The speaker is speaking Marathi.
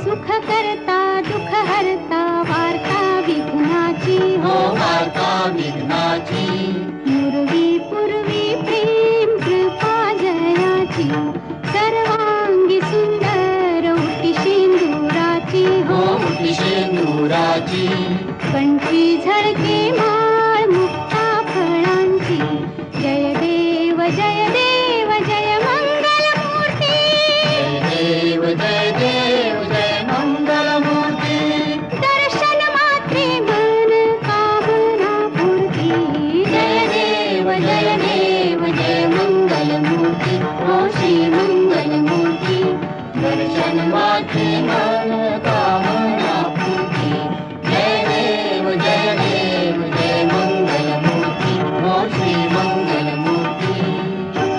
सुख करता दुःख हरता वार्ता विघ्नाची हो वार्ता विघ्नाची पूर्वी पूर्वी प्रेम कृपा जयाची सर्वांगी सुंदर उटी शेंदुराची हो उटी शेंदुराची कंठी झळके माळ मुक्ता फळांची जय देव जय देव जय मंगल मूर्ती जय देव जय